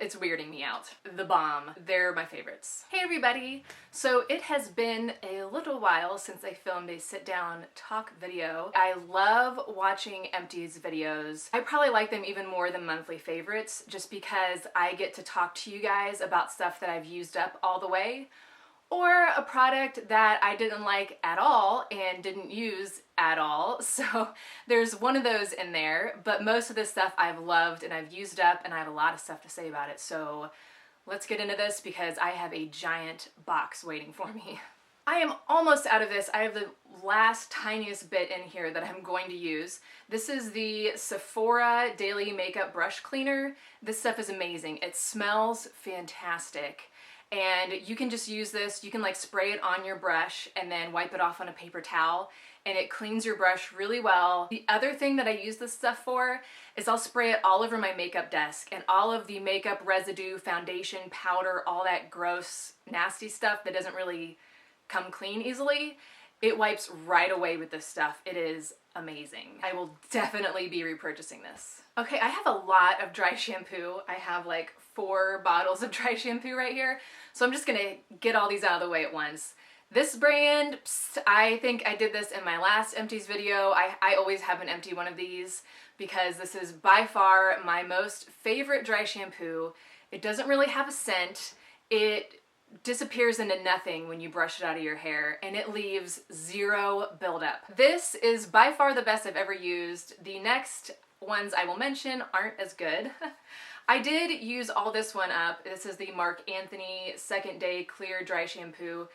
it's weirding me out. The bomb. They're my favorites. Hey everybody! So it has been a little while since I filmed a sit-down talk video. I love watching Empties videos. I probably like them even more than monthly favorites just because I get to talk to you guys about stuff that I've used up all the way, or a product that I didn't like at all and didn't use at all. So there's one of those in there, but most of this stuff I've loved and I've used up and I have a lot of stuff to say about it. So let's get into this because I have a giant box waiting for me. I am almost out of this. I have the last tiniest bit in here that I'm going to use. This is the Sephora Daily Makeup Brush Cleaner. This stuff is amazing. It smells fantastic. And you can just use this, you can like spray it on your brush and then wipe it off on a paper towel and it cleans your brush really well. The other thing that I use this stuff for is I'll spray it all over my makeup desk and all of the makeup residue, foundation, powder, all that gross, nasty stuff that doesn't really come clean easily, it wipes right away with this stuff. It is amazing. I will definitely be repurchasing this. Okay, I have a lot of dry shampoo. I have like 4 bottles of dry shampoo right here. So I'm just gonna get all these out of the way at once. This brand, I think I did this in my last Empties video. I always have an empty one of these because this is by far my most favorite dry shampoo. It doesn't really have a scent. It disappears into nothing when you brush it out of your hair and it leaves 0 buildup. This is by far the best I've ever used. The next ones I will mention aren't as good. I did use all this one up. This is the Marc Anthony Second Day Clear Dry Shampoo.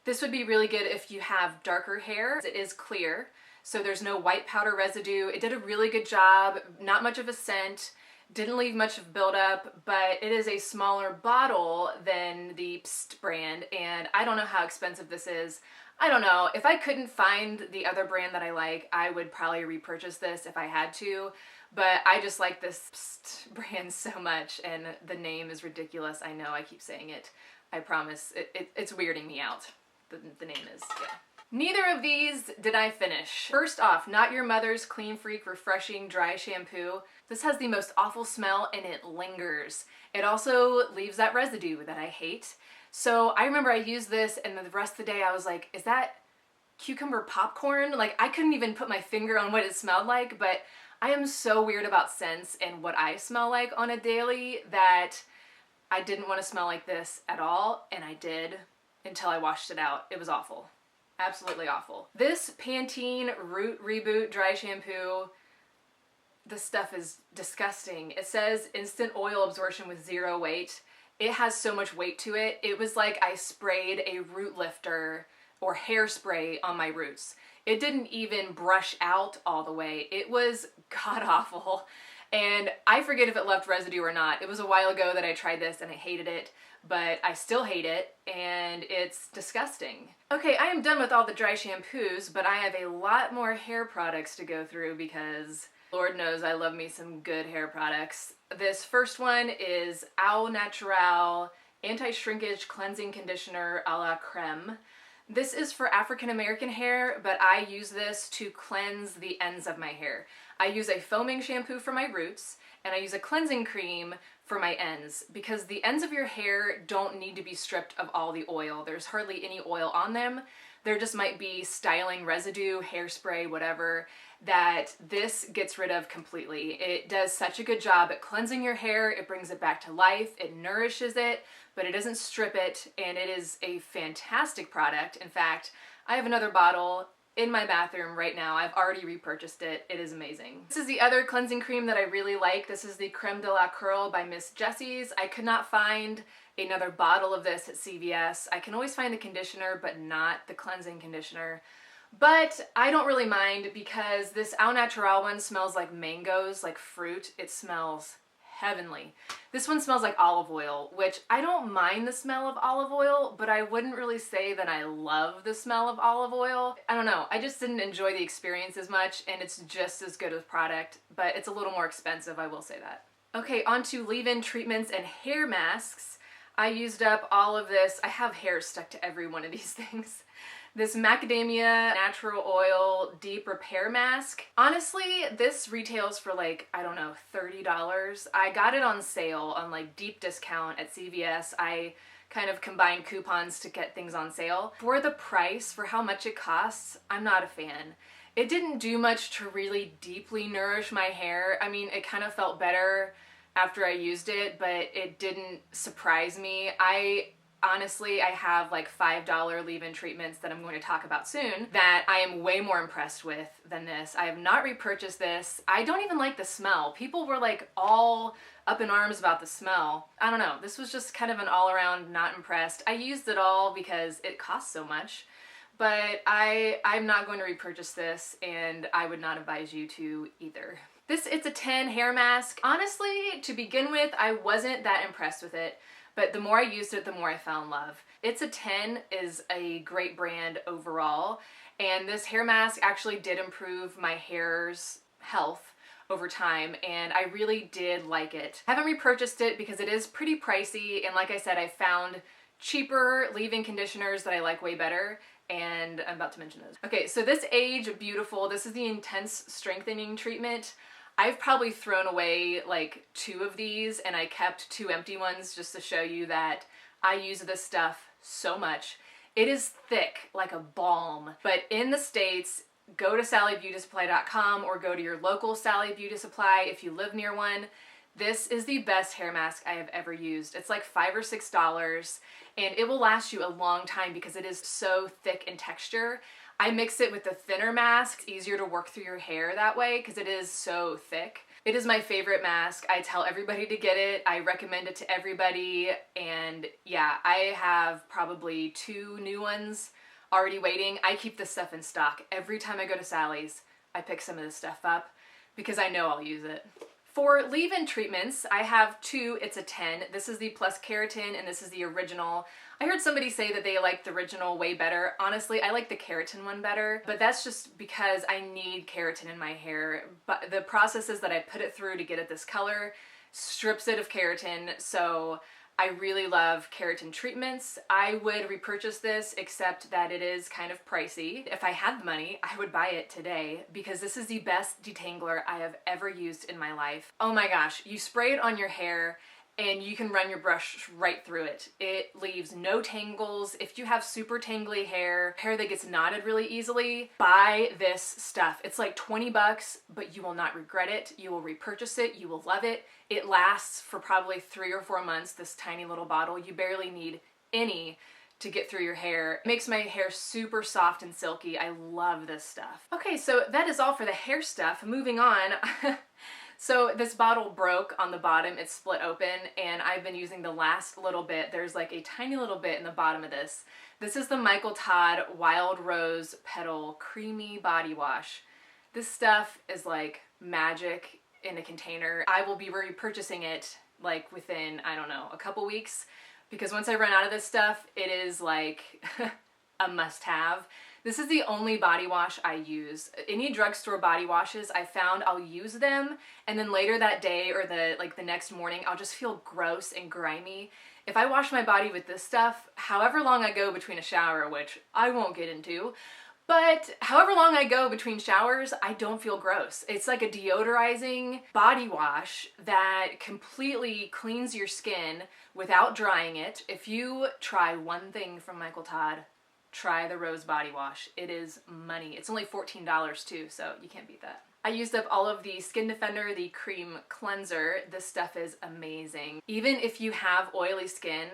This would be really good if you have darker hair. It is clear, so there's no white powder residue. It did a really good job, not much of a scent, didn't leave much of buildup, but it is a smaller bottle than the Psst brand, and I don't know how expensive this is. I don't know. If I couldn't find the other brand that I like, I would probably repurchase this if I had to, but I just like this Psst brand so much, and the name is ridiculous. I know, I keep saying it. I promise. It's weirding me out. The name is, yeah. Neither of these did I finish. First off, Not Your Mother's Clean Freak Refreshing Dry Shampoo. This has the most awful smell and it lingers. It also leaves that residue that I hate. So I remember I used this and the rest of the day I was like, is that cucumber popcorn? Like I couldn't even put my finger on what it smelled like, but I am so weird about scents and what I smell like on a daily that I didn't want to smell like this at all, and I did until I washed it out. It was awful. Absolutely awful. This Pantene Root Reboot Dry Shampoo, this stuff is disgusting. It says instant oil absorption with 0 weight. It has so much weight to it. It was like I sprayed a root lifter or hairspray on my roots. It didn't even brush out all the way. It was god-awful. And I forget if it left residue or not. It was a while ago that I tried this and I hated it, but I still hate it and it's disgusting. Okay, I am done with all the dry shampoos, but I have a lot more hair products to go through because Lord knows I love me some good hair products. This first one is Au Natural Anti-Shrinkage Cleansing Conditioner a la Creme. This is for African American hair, but I use this to cleanse the ends of my hair. I use a foaming shampoo for my roots, and I use a cleansing cream for my ends because the ends of your hair don't need to be stripped of all the oil. There's hardly any oil on them. There just might be styling residue, hairspray, whatever, that this gets rid of completely. It does such a good job at cleansing your hair. It brings it back to life. It nourishes it, but it doesn't strip it, and it is a fantastic product. In fact, I have another bottle in my bathroom right now. I've already repurchased it. It is amazing. This is the other cleansing cream that I really like. This is the Creme de la Curl by Miss Jessie's. I could not find another bottle of this at CVS. I can always find the conditioner, but not the cleansing conditioner. But I don't really mind because this Au Natural one smells like mangoes, like fruit. It smells heavenly. This one smells like olive oil, which I don't mind the smell of olive oil, but I wouldn't really say that I love the smell of olive oil. I don't know, I just didn't enjoy the experience as much, and it's just as good a product, but it's a little more expensive, I will say that. Okay, on to leave-in treatments and hair masks. I used up all of this. I have hair stuck to every one of these things. This macadamia natural oil deep repair mask. Honestly, this retails for like, I don't know, $30. I got it on sale on like deep discount at CVS. I kind of combine coupons to get things on sale. For the price, for how much it costs, I'm not a fan. It didn't do much to really deeply nourish my hair. I mean, it kind of felt better after I used it, but it didn't surprise me. Honestly, I have like $5 leave-in treatments that I'm going to talk about soon that I am way more impressed with than this. I have not repurchased this. I don't even like the smell. People were like all up in arms about the smell. I don't know. This was just kind of an all-around not impressed. I used it all because it costs so much, but I'm not going to repurchase this, and I would not advise you to either. It's a 10 hair mask. Honestly, to begin with, I wasn't that impressed with it. But the more I used it, the more I fell in love. It's a 10 is a great brand overall, and this hair mask actually did improve my hair's health over time, and I really did like it. I haven't repurchased it because it is pretty pricey, and like I said, I found cheaper leave-in conditioners that I like way better, and I'm about to mention those. Okay, so this Age Beautiful, this is the Intense Strengthening Treatment. I've probably thrown away like 2 of these, and I kept 2 empty ones just to show you that I use this stuff so much. It is thick like a balm, but in the States, go to SallyBeautySupply.com or go to your local Sally Beauty Supply if you live near one. This is the best hair mask I have ever used. It's like $5 or $6, and it will last you a long time because it is so thick in texture. I mix it with the thinner mask. It's easier to work through your hair that way because it is so thick. It is my favorite mask. I tell everybody to get it. I recommend it to everybody. And yeah, I have probably 2 new ones already waiting. I keep this stuff in stock. Every time I go to Sally's, I pick some of this stuff up because I know I'll use it. For leave-in treatments, I have 2, it's a 10. This is the Plus Keratin and this is the original. I heard somebody say that they liked the original way better. Honestly, I like the keratin one better, but that's just because I need keratin in my hair. But the processes that I put it through to get it this color strips it of keratin, so I really love keratin treatments. I would repurchase this, except that it is kind of pricey. If I had the money, I would buy it today because this is the best detangler I have ever used in my life. Oh my gosh, you spray it on your hair and you can run your brush right through it. It leaves no tangles. If you have super tangly hair that gets knotted really easily, buy this stuff. It's like 20 bucks, but you will not regret it. You will repurchase it. You will love it. It lasts for probably 3 or 4 months, this tiny little bottle. You barely need any to get through your hair. It makes my hair super soft and silky. I love this stuff. Okay, so that is all for the hair stuff. Moving on. So this bottle broke on the bottom, it's split open, and I've been using the last little bit. There's like a tiny little bit in the bottom of this. This is the Michael Todd Wild Rose Petal Creamy Body Wash. This stuff is like magic in a container. I will be repurchasing it like within, I don't know, a couple weeks, because once I run out of this stuff, it is like a must-have. This is the only body wash I use. Any drugstore body washes, I found I'll use them, and then later that day or the next morning, I'll just feel gross and grimy. If I wash my body with this stuff, however long I go between a shower, which I won't get into, but however long I go between showers, I don't feel gross. It's like a deodorizing body wash that completely cleans your skin without drying it. If you try one thing from Michael Todd, try the Rose Body Wash. It is money. It's only $14 too, so you can't beat that. I used up all of the Skin Defender, the cream cleanser. This stuff is amazing. Even if you have oily skin,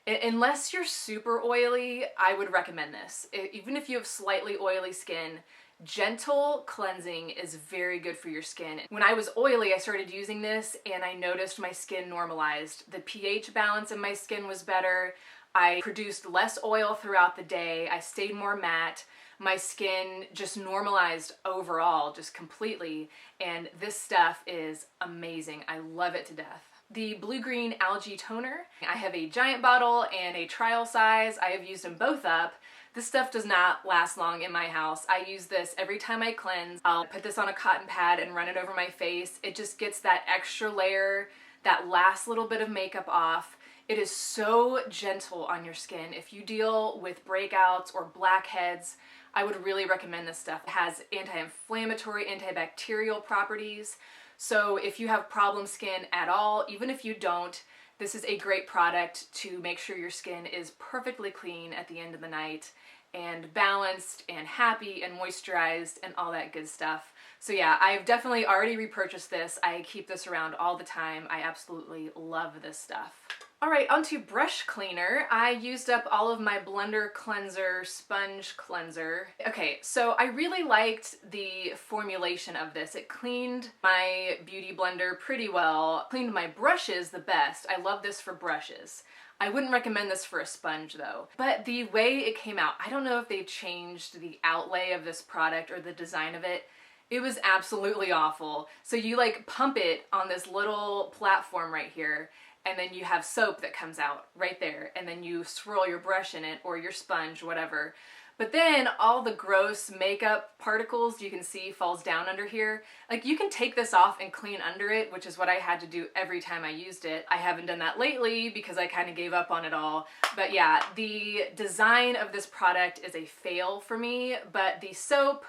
unless you're super oily, I would recommend this. Even if you have slightly oily skin, gentle cleansing is very good for your skin. When I was oily, I started using this and I noticed my skin normalized. The pH balance in my skin was better. I produced less oil throughout the day. I stayed more matte. My skin just normalized overall, just completely. And this stuff is amazing. I love it to death. The Blue-Green Algae Toner. I have a giant bottle and a trial size. I have used them both up. This stuff does not last long in my house. I use this every time I cleanse. I'll put this on a cotton pad and run it over my face. It just gets that extra layer, that last little bit of makeup off. It is so gentle on your skin. If you deal with breakouts or blackheads, I would really recommend this stuff. It has anti-inflammatory, antibacterial properties. So if you have problem skin at all, even if you don't, this is a great product to make sure your skin is perfectly clean at the end of the night and balanced and happy and moisturized and all that good stuff. So yeah, I've definitely already repurchased this. I keep this around all the time. I absolutely love this stuff. All right, onto brush cleaner. I used up all of my blender cleanser, sponge cleanser. Okay, so I really liked the formulation of this. It cleaned my beauty blender pretty well, cleaned my brushes the best. I love this for brushes. I wouldn't recommend this for a sponge though. But the way it came out, I don't know if they've changed the outlay of this product or the design of it. It was absolutely awful. So you like pump it on this little platform right here, and then you have soap that comes out right there, and then you swirl your brush in it or your sponge, whatever. But then all the gross makeup particles you can see falls down under here. Like, you can take this off and clean under it, which is what I had to do every time I used it. I haven't done that lately because I kind of gave up on it all. But yeah, the design of this product is a fail for me, but the soap,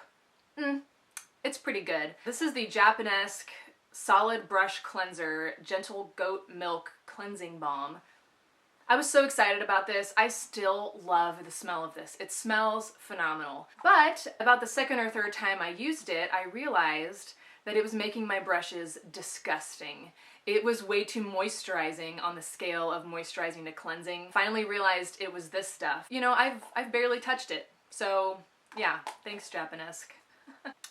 it's pretty good. This is the Japanesque Solid Brush Cleanser Gentle Goat Milk Cleansing Balm. I was so excited about this. I still love the smell of this. It smells phenomenal. But about the second or third time I used it, I realized that it was making my brushes disgusting. It was way too moisturizing on the scale of moisturizing to cleansing. Finally realized it was this stuff. You know, I've barely touched it. So yeah, thanks Japanesque.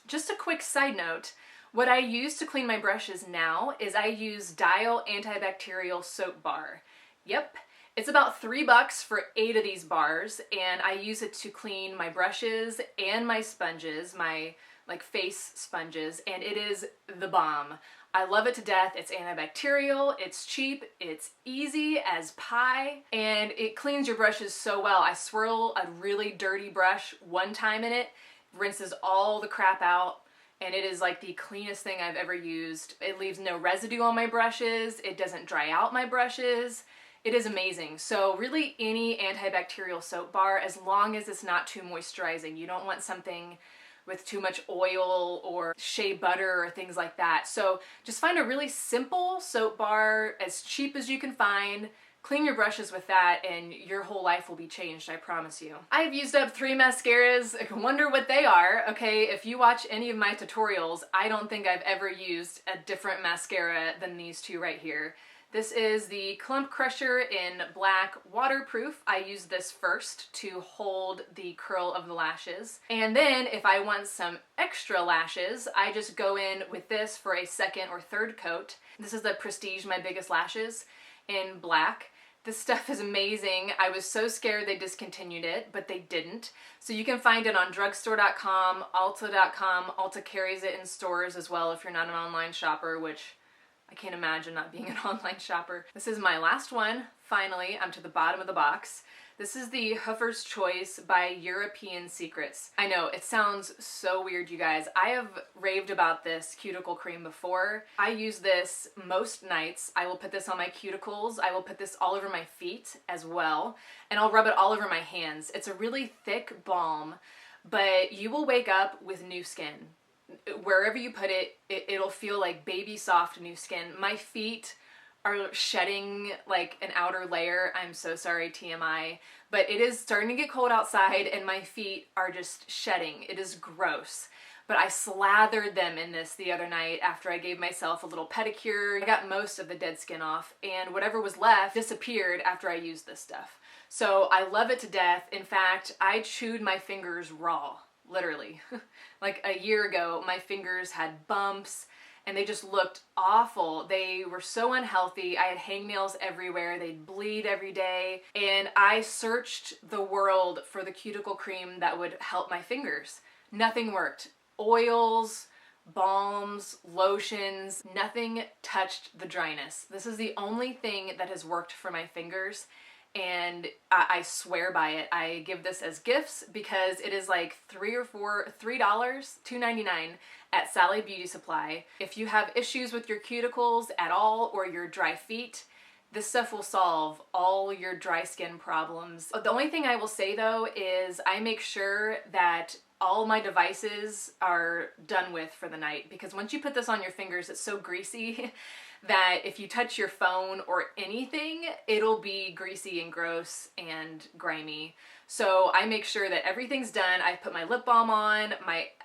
Just a quick side note, what I use to clean my brushes now is I use Dial Antibacterial Soap Bar. Yep, it's about $3 for 8 of these bars, and I use it to clean my brushes and my sponges, my like face sponges, and it is the bomb. I love it to death. It's antibacterial, it's cheap, it's easy as pie, and it cleans your brushes so well. I swirl a really dirty brush one time in it, rinses all the crap out, and it is like the cleanest thing I've ever used. It leaves no residue on my brushes, it doesn't dry out my brushes. It is amazing. So really any antibacterial soap bar, as long as it's not too moisturizing. You don't want something with too much oil or shea butter or things like that. So just find a really simple soap bar, as cheap as you can find. Clean your brushes with that and your whole life will be changed, I promise you. I've used up 3 mascaras. I wonder what they are. Okay, if you watch any of my tutorials, I don't think I've ever used a different mascara than these 2 right here. This is the Clump Crusher in Black Waterproof. I use this first to hold the curl of the lashes. And then if I want some extra lashes, I just go in with this for a second or third coat. This is the Prestige My Biggest Lashes in black. This stuff is amazing. I was so scared they discontinued it, but they didn't. So you can find it on drugstore.com, Ulta.com. Ulta carries it in stores as well if you're not an online shopper, which I can't imagine not being an online shopper. This is my last one. Finally, I'm to the bottom of the box. This is the Hoover's Choice by European Secrets. I know, it sounds so weird, you guys. I have raved about this cuticle cream before. I use this most nights. I will put this on my cuticles. I will put this all over my feet as well. And I'll rub it all over my hands. It's a really thick balm, but you will wake up with new skin. Wherever you put it, it'll feel like baby soft new skin. My feet are shedding like an outer layer. I'm so sorry, TMI, but it is starting to get cold outside and my feet are just shedding. It is gross. But I slathered them in this the other night after I gave myself a little pedicure. I got most of the dead skin off, and whatever was left disappeared after I used this stuff. So I love it to death. In fact, I chewed my fingers raw, literally. Like a year ago, my fingers had bumps and they just looked awful. They were so unhealthy. I had hangnails everywhere. They'd bleed every day. And I searched the world for the cuticle cream that would help my fingers. Nothing worked. Oils, balms, lotions, nothing touched the dryness. This is the only thing that has worked for my fingers, and I swear by it. I give this as gifts because it is like $3, $2.99 at Sally Beauty Supply. If you have issues with your cuticles at all or your dry feet, This stuff will solve all your dry skin problems. The only thing I will say though is I make sure that all my devices are done with for the night, because once you put this on your fingers, it's so greasy that if you touch your phone or anything, it'll be greasy and gross and grimy. So I make sure that everything's done. I put my lip balm on,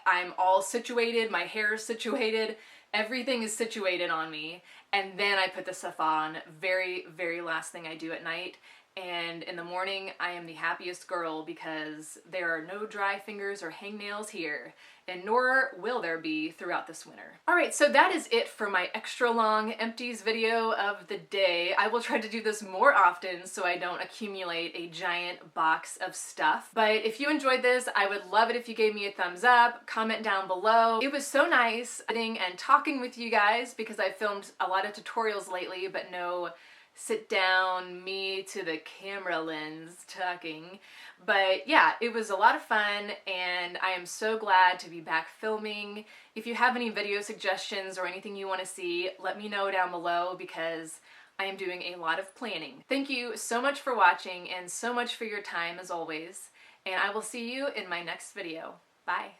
I'm all situated, my hair is situated, everything is situated on me, and then I put the stuff on. Very, very last thing I do at night. And in the morning, I am the happiest girl because there are no dry fingers or hangnails here, and nor will there be throughout this winter. All right, so that is it for my extra long Empties video of the day. I will try to do this more often so I don't accumulate a giant box of stuff. But if you enjoyed this, I would love it if you gave me a thumbs up, comment down below. It was so nice sitting and talking with you guys because I filmed a lot of tutorials lately, but no sit down, me to the camera lens talking. But yeah, it was a lot of fun and I am so glad to be back filming. If you have any video suggestions or anything you want to see, let me know down below because I am doing a lot of planning. Thank you so much for watching and so much for your time as always, and I will see you in my next video. Bye.